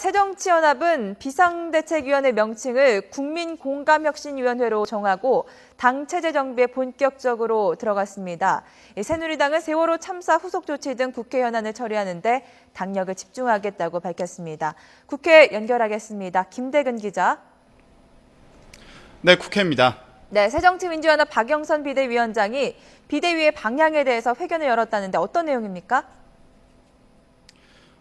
새정치연합은 비상대책위원회 명칭을 국민공감혁신위원회로 정하고 당 체제 정비에 본격적으로 들어갔습니다. 새누리당은 세월호 참사 후속 조치 등 국회 현안을 처리하는 데 당력을 집중하겠다고 밝혔습니다. 국회 연결하겠습니다. 김대근 기자. 네, 국회입니다. 네, 새정치민주연합 박영선 비대위원장이 비대위의 방향에 대해서 회견을 열었다는데 어떤 내용입니까?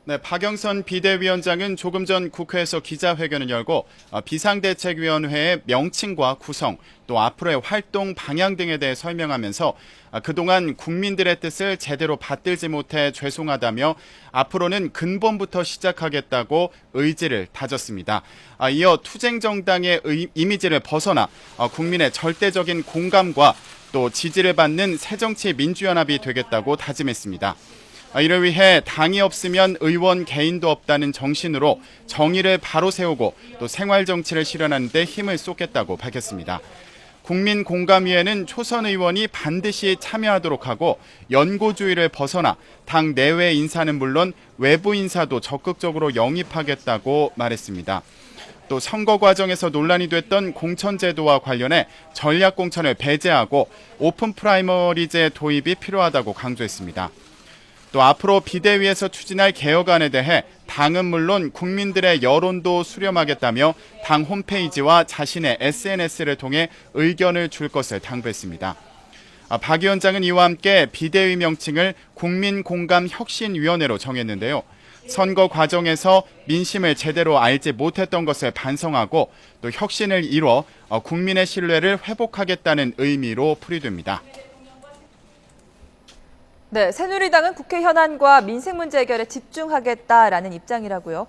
네, 박영선 비대위원장은 조금 전 국회에서 기자회견을 열고 비상대책위원회의 명칭과 구성, 또 앞으로의 활동 방향 등에 대해 설명하면서 그동안 국민들의 뜻을 제대로 받들지 못해 죄송하다며 앞으로는 근본부터 시작하겠다고 의지를 다졌습니다. 이어 투쟁정당의 이미지를 벗어나 국민의 절대적인 공감과 또 지지를 받는 새정치민주연합이 되겠다고 다짐했습니다. 이를 위해 당이 없으면 의원 개인도 없다는 정신으로 정의를 바로 세우고 또 생활 정치를 실현하는 데 힘을 쏟겠다고 밝혔습니다. 국민공감위에는 초선 의원이 반드시 참여하도록 하고 연고주의를 벗어나 당 내외 인사는 물론 외부 인사도 적극적으로 영입하겠다고 말했습니다. 또 선거 과정에서 논란이 됐던 공천제도와 관련해 전략공천을 배제하고 오픈 프라이머리제 도입이 필요하다고 강조했습니다. 또 앞으로 비대위에서 추진할 개혁안에 대해 당은 물론 국민들의 여론도 수렴하겠다며 당 홈페이지와 자신의 SNS를 통해 의견을 줄 것을 당부했습니다. 박 위원장은 이와 함께 비대위 명칭을 국민공감혁신위원회로 정했는데요. 선거 과정에서 민심을 제대로 알지 못했던 것을 반성하고 또 혁신을 이뤄 국민의 신뢰를 회복하겠다는 의미로 풀이됩니다. 네, 새누리당은 국회 현안과 민생 문제 해결에 집중하겠다라는 입장이라고요.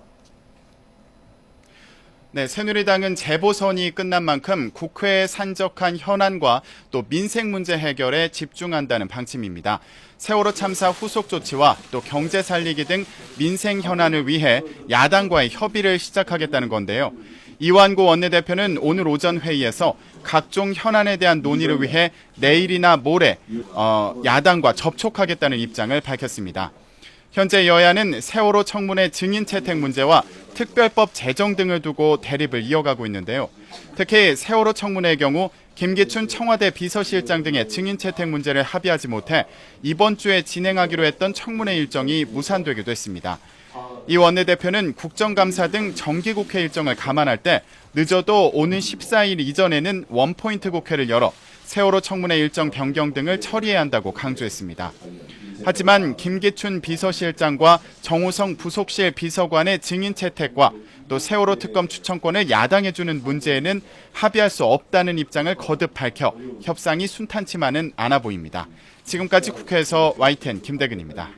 네, 새누리당은 재보선이 끝난 만큼 국회에 산적한 현안과 또 민생 문제 해결에 집중한다는 방침입니다. 세월호 참사 후속 조치와 또 경제 살리기 등 민생 현안을 위해 야당과의 협의를 시작하겠다는 건데요. 이완구 원내대표는 오늘 오전 회의에서 각종 현안에 대한 논의를 위해 내일이나 모레 야당과 접촉하겠다는 입장을 밝혔습니다. 현재 여야는 세월호 청문회 증인 채택 문제와 특별법 제정 등을 두고 대립을 이어가고 있는데요. 특히 세월호 청문회의 경우 김기춘 청와대 비서실장 등의 증인 채택 문제를 합의하지 못해 이번 주에 진행하기로 했던 청문회 일정이 무산되기도 했습니다. 이 원내대표는 국정감사 등 정기국회 일정을 감안할 때 늦어도 오는 14일 이전에는 원포인트 국회를 열어 세월호 청문회 일정 변경 등을 처리해야 한다고 강조했습니다. 하지만 김기춘 비서실장과 정호성 부속실 비서관의 증인 채택과 또 세월호 특검 추천권을 야당에 주는 문제에는 합의할 수 없다는 입장을 거듭 밝혀 협상이 순탄치만은 않아 보입니다. 지금까지 국회에서 YTN 김대근입니다.